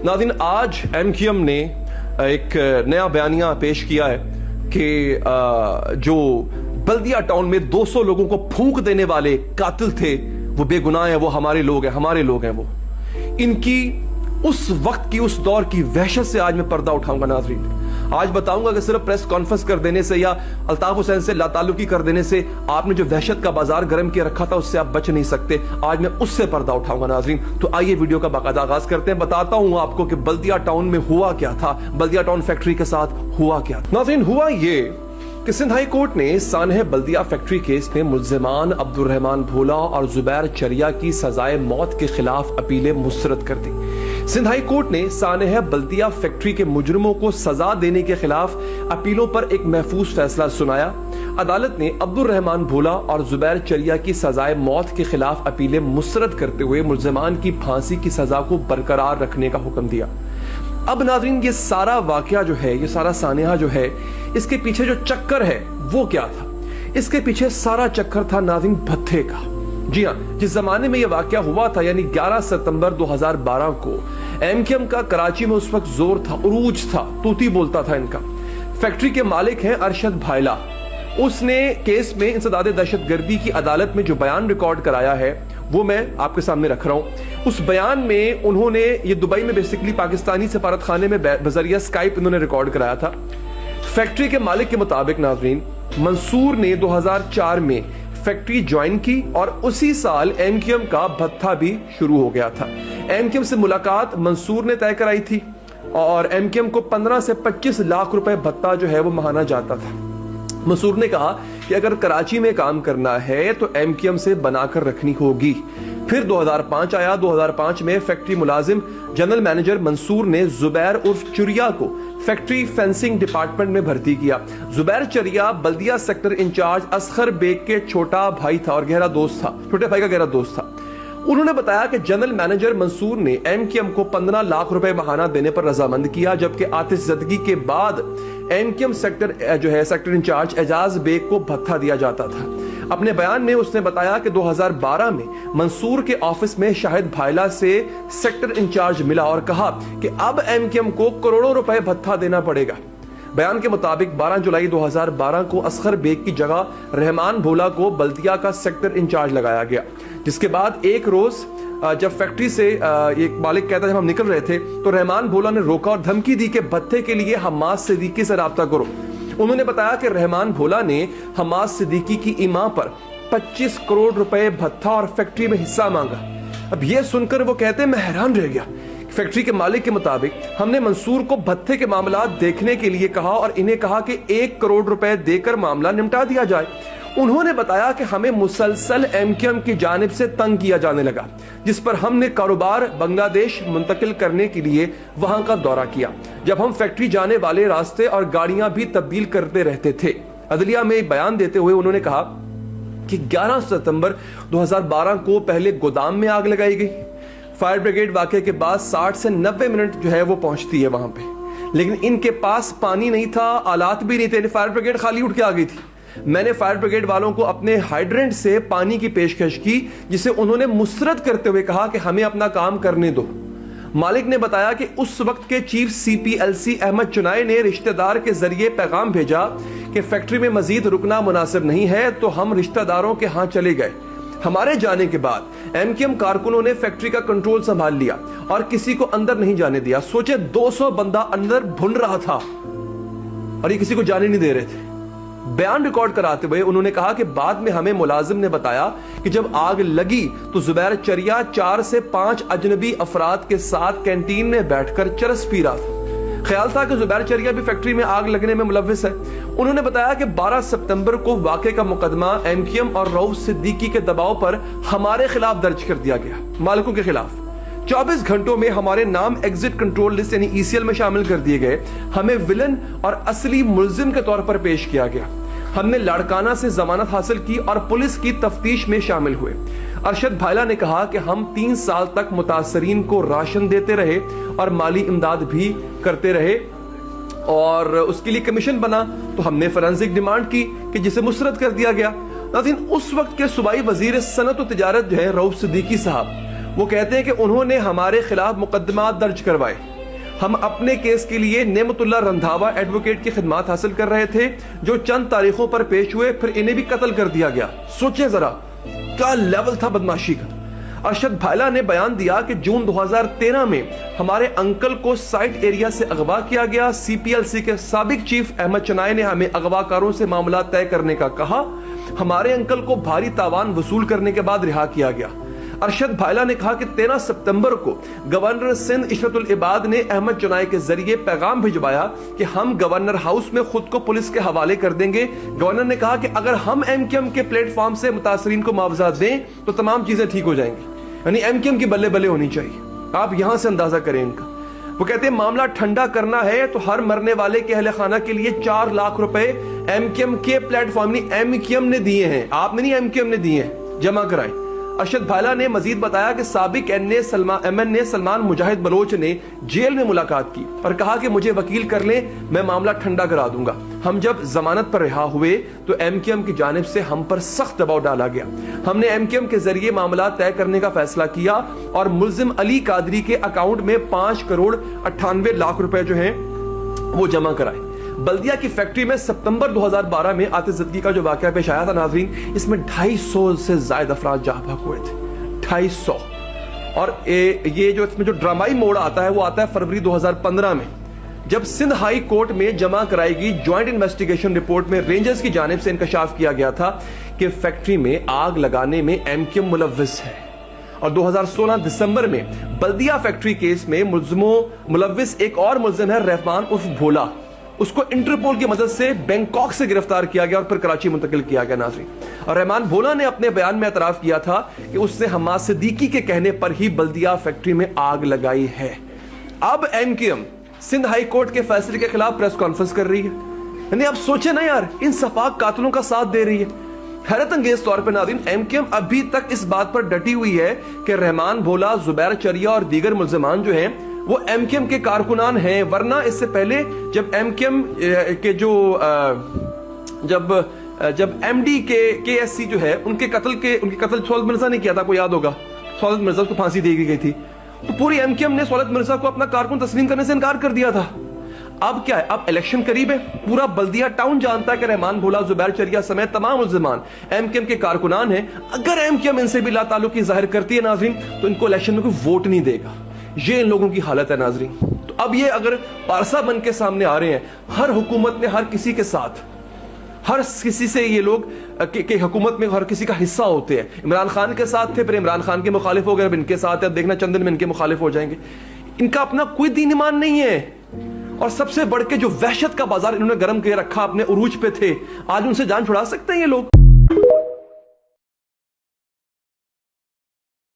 नाज़रीन, आज MQM ने एक नया बयानिया पेश किया है कि जो बल्दिया टाउन में 200 लोगों को फूंक देने वाले कातिल थे वो बेगुनाह हैं, वो हमारे लोग हैं। वो इनकी उस वक्त की, उस दौर की वहशत से आज मैं पर्दा उठाऊंगा। नाज़रीन, आज बताऊंगा कि सिर्फ प्रेस कॉन्फ्रेंस कर देने से या अल्ताफ हुसैन से लाताल्लुकी कर देने से आपने जो वहशत का बाजार गर्म किया रखा था उससे आप बच नहीं सकते। आज मैं उससे पर्दा उठाऊंगा। नाज़रीन, तो आइए वीडियो का बाकायदा आगाज करते हैं। बताता हूं आपको कि बल्दिया टाउन में हुआ क्या था, बल्दिया टाउन फैक्ट्री के साथ हुआ क्या था। नाज़रीन, हुआ ये कि सिंध हाई कोर्ट ने सानह बल्दिया फैक्ट्री केस में मुल्जिमान अब्दुर्रहमान भोला और जुबैर चरिया की सजाए मौत के खिलाफ अपीलें मुस्तरद कर दी। सिंध हाई कोर्ट ने सानह बल्दिया फैक्ट्री के मुजरिमों को सजा देने के खिलाफ अपीलों पर एक महफूज फैसला सुनाया। अदालत ने अब्दुर्रहमान भोला और जुबैर चरिया की सजाए मौत के खिलाफ अपीलें मुस्तरद करते हुए मुल्जिमान की फांसी की सजा को बरकरार रखने का हुक्म दिया। अब नाज़रीन, ये सारा वाकया जो है, ये सारा सानहा जो है, इसके पीछे जो चक्कर है वो क्या था? इसके पीछे सारा चक्कर था नाज़रीन भत्थे का। जी हाँ, जिस जमाने में ये वाकया हुआ था यानी 11 सितंबर 2012 को MQM का कराची में उस वक्त जोर था, उरूज था, तूती बोलता था इनका। फैक्ट्री के मालिक हैं अरशद भायला। उसने केस में इंसदाद दहशतगर्दी की अदालत में जो बयान रिकॉर्ड कराया है वो मैं आपके सामने रख रहा हूं। उस बयान में उन्होंने ये दुबई में बेसिकली पाकिस्तानी सफारत खाने में बजरिया स्काइप इन्होंने रिकॉर्ड कराया था। फैक्ट्री के मालिक के मुताबिक नाज़रीन, मंसूर ने 2004 में फैक्ट्री ज्वाइन की और उसी साल MQM का भत्था भी शुरू हो गया था। MQM से मुलाकात मंसूर ने तय कराई थी और MQM को 15 से 25 लाख रुपए भत्ता जो है वो महाना जाता था। मंसूर ने कहा कि अगर कराची में काम करना है तो MQM से बनाकर रखनी होगी। फिर 2005 आया। 2005 में फैक्ट्री मुलाजिम जनरल मैनेजर मंसूर ने जुबैर उर्फ चुरिया को फैक्ट्री फेंसिंग डिपार्टमेंट में भर्ती किया। जुबैर चरिया बल्दिया सेक्टर इंचार्ज असगर बेग के छोटा भाई था और गहरा दोस्त था, छोटे भाई का गहरा दोस्त था। उन्होंने बताया कि जनरल मैनेजर मंसूर ने MQM को 15 लाख रुपए महाना देने पर रजामंद किया, जबकि आतिशजदगी के बाद MQM सेक्टर जो है सेक्टर इंचार्ज एजाज बेग को भत्ता दिया जाता था। अपने बयान में उसने बताया कि 2012 में मंसूर के ऑफिस में शाहिद भायला से सेक्टर इंचार्ज मिला और कहा कि अब MQM को करोड़ों रुपए भत्ता देना पड़ेगा। बयान के मुताबिक 12 जुलाई 2012 को असगर बेग की जगह रहमान भोला को बल्दिया का सेक्टर इंचार्ज लगाया गया, जिसके बाद एक रोज जब फैक्ट्री से एक मालिक कहता है जब हम निकल रहे थे तो रहमान भोला ने रोका और धमकी दी कि भत्ते के लिए हमास सिद्दीकी से राब्ता करो। उन्होंने बताया कि रहमान भोला ने हमास सिद्दीकी की इमा पर 25 करोड़ रुपए भत्ता और फैक्ट्री में हिस्सा मांगा। अब यह सुनकर वो कहते मैं हैरान रह गया। फैक्ट्री के मालिक के मुताबिक हमने मंसूर को भत्ते के मामला देखने के लिए कहा और इन्हें कहा कि 1 करोड़ रुपए देकर मामला निपटा दिया जाए। उन्होंने बताया कि हमें मुसलसल MQM की जानिब से तंग किया जाने लगा, जिस पर हमने कारोबार बांग्लादेश मुंतकिल करने के लिए वहां का दौरा किया, जब हम फैक्ट्री जाने वाले रास्ते और गाड़ियां भी तब्दील करते रहते थे। अदलिया में एक बयान देते हुए उन्होंने कहा कि 11 सितंबर 2012 को पहले गोदाम में आग लगाई गई। फायर ब्रिगेड वाकये के बाद 60 से 90 मिनट जो है वो पहुंचती है वहां पे, लेकिन इनके पास पानी नहीं था, आलात भी नहीं थे। फायर ब्रिगेड खाली उठ के आ गई थी। मैंने फायर ब्रिगेड वालों को अपने हाइड्रेंट से पानी की पेशकश की, जिसे उन्होंने मुस्तरद करते हुए कहा कि हमें अपना काम करने दो। मालिक ने बताया कि उस वक्त के चीफ CPLC अहमद चुनाई ने रिश्तेदार के जरिए पैगाम भेजा कि फैक्ट्री में मजीद रुकना मुनासिब नहीं है, तो हम रिश्तेदारों के हाथ चले गए। हमारे जाने के बाद MQM कारकुनों ने फैक्ट्री का कंट्रोल संभाल लिया और किसी को अंदर नहीं जाने दिया। सोचे 200 बंदा अंदर भुन रहा था और ये किसी को जाने नहीं दे रहे थे। बयान रिकॉर्ड कराते हुए उन्होंने कहा कि बाद में हमें मुलाजिम ने बताया कि जब आग लगी तो जुबैर चरिया 4 से 5 अजनबी अफराद के साथ कैंटीन में बैठकर चरस पी रहा था। ख्याल था कि जुबैर चरिया भी फैक्ट्री में आग लगने में मुलव्विस है। उन्होंने बताया कि 12 सितंबर को वाकये का मुकदमा MQM और रऊफ सिद्दीकी के दबाव पर हमारे खिलाफ दर्ज कर दिया गया, मालिकों के खिलाफ। 24 घंटों में हमारे नाम एग्जिट कंट्रोल लिस्ट यानी ECL में शामिल कर दिए गए। हमें विलन और असली मुल्जिम के तौर पर पेश किया गया। हमने लाड़काना से जमानत हासिल की और पुलिस की तफ्तीश में शामिल हुए। अरशद भायला ने कहा कि हम 3 साल तक मुतासरीन को राशन देते रहे और माली इमदाद भी करते रहे और उसके लिए कमीशन बना, तो हमने फोरेंसिक डिमांड की कि जिसे मुस्तरद कर दिया गया। नाज़रीन, उस वक्त के सूबाई वजीर सनत और तिजारत जो है रऊफ सिद्दीकी साहब, वो कहते हैं कि उन्होंने हमारे खिलाफ मुकदमा दर्ज करवाए ہم اپنے کیس کے لیے نعمت اللہ رندھاوا ایڈوکیٹ کی خدمات حاصل کر رہے تھے جو چند تاریخوں پر پیش ہوئے، پھر انہیں بھی قتل کر دیا گیا۔ سوچیں ذرا کیا لیول تھا بدماشی کا۔ ارشد بھائلا نے بیان دیا کہ جون 2013 میں ہمارے انکل کو سائٹ ایریا سے اغوا کیا گیا۔ سی پی ایل سی کے سابق چیف احمد چنائے نے ہمیں اغوا کاروں سے معاملات طے کرنے کا کہا۔ ہمارے انکل کو بھاری تاوان وصول کرنے کے بعد رہا کیا گیا۔ ارشد بھائلا نے کہا کہ 13 ستمبر کو گورنر سندھ عشرت العباد نے احمد چنائے کے ذریعے پیغام بھجوایا کہ ہم گورنر ہاؤس میں خود کو پولیس کے حوالے کر دیں گے۔ گورنر نے کہا کہ اگر ہم ایم کیو ایم کے پلیٹ فارم سے متاثرین کو معاوضہ دیں تو تمام چیزیں ٹھیک ہو جائیں گی، یعنی ایم کیو ایم کی بلے بلے ہونی چاہیے۔ آپ یہاں سے اندازہ کریں ان کا۔ وہ کہتے ہیں معاملہ ٹھنڈا کرنا ہے تو ہر مرنے والے کے اہل خانہ کے لیے 4 لاکھ روپے ایم کیو ایم کے platform M Q M نے دیے ہیں، آپ نے نہیں ایم کیو ایم نے دیے ہیں، جمع کرائیں۔ ارشد بھائلا نے مزید بتایا کہ سابق ایم این اے سلمان مجاہد بلوچ نے جیل میں ملاقات کی اور کہا کہ مجھے وکیل کر لیں، میں معاملہ ٹھنڈا کرا دوں گا۔ ہم جب ضمانت پر رہا ہوئے تو ایم کیو ایم کی جانب سے ہم پر سخت دباؤ ڈالا گیا۔ ہم نے ایم کیو ایم کے ذریعے معاملات طے کرنے کا فیصلہ کیا اور ملزم علی قادری کے اکاؤنٹ میں 5 کروڑ 98 لاکھ روپے جو ہیں وہ جمع کرائے۔ بلدیہ کی فیکٹری میں ستمبر 2012 میں آتش زدگی کا جو واقعہ پیش آیا تھا ناظرین، اس میں 250 سے زائد افراد جاں بحق ہوئے تھے، 250۔ اور یہ جو اس میں جو ڈرامائی موڑ آتا ہے وہ آتا ہے فروری 2015 میں، جب سندھ ہائی کورٹ میں جمع کرائی گئی جوائنٹ انویسٹیگیشن رپورٹ میں رینجرز کی جانب سے انکشاف کیا گیا تھا کہ فیکٹری میں آگ لگانے میں ایم کیو ایم ملوث ہے۔ اور 2016 دسمبر میں بلدیہ فیکٹری کیس میں ملوث ایک اور ملزم ہے رحمان عرف بھولا، اس کو انٹرپول کی مدد سے بینکاک سے گرفتار کیا گیا اور پھر کراچی منتقل کیا گیا ناظرین۔ اور رحمان بھولا نے اپنے بیان میں اعتراف کیا تھا کہ اس نے حماد صدیقی کے کہنے پر ہی بلدیہ فیکٹری میں آگ لگائی ہے۔ اب M Q M Sindh high court کے فیصلے کے خلاف پریس کانفرنس کر رہی ہے، یعنی اب سوچیں نا یار، ان سفاک قاتلوں کا ساتھ دے رہی ہے۔ حیرت انگیز طور پر ناظرین ایم کیو ایم ابھی تک اس بات پر ڈٹی ہوئی ہے کہ رحمان بھولا، زبیر چریا اور دیگر ملزمان جو ہیں وہ ایم کیو ایم کے کارکنان ہیں، ورنہ اس سے پہلے جب ایم کیو ایم کے جو جب ایم ڈی کے ایس سی جو ہے ان کے قتل سولت مرزا نے کیا تھا، کوئی یاد ہوگا، سولت مرزا کو پھانسی دے دی گئی تھی، تو پوری ایم کیو ایم نے سولت مرزا کو اپنا کارکن تسلیم کرنے سے انکار کر دیا تھا۔ اب کیا ہے، اب الیکشن قریب ہے، پورا بلدیہ ٹاؤن جانتا ہے کہ رحمان بھولا، زبیر چریا سمیت تمام ملزمان ایم کیو ایم کے کارکنان ہیں۔ اگر ایم کیو ایم ان سے بھی لا تعلقی ظاہر کرتی ہے ناظرین تو ان کو الیکشن میں کوئی ووٹ نہیں دے گا۔ یہ ان لوگوں کی حالت ہے ناظرین۔ تو اب یہ اگر پارسا بن کے سامنے آ رہے ہیں، ہر حکومت میں ہر کسی کے ساتھ، ہر کسی سے یہ لوگ کہ حکومت میں ہر کسی کا حصہ ہوتے ہیں۔ عمران خان کے ساتھ تھے، پھر عمران خان کے مخالف ہو گئے، اب ان کے ساتھ ہے، دیکھنا چند دن میں ان کے مخالف ہو جائیں گے۔ ان کا اپنا کوئی دین ایمان نہیں ہے، اور سب سے بڑھ کے جو وحشت کا بازار انہوں نے گرم کر رکھا، اپنے عروج پہ تھے، آج ان سے جان چھڑا سکتے ہیں یہ لوگ؟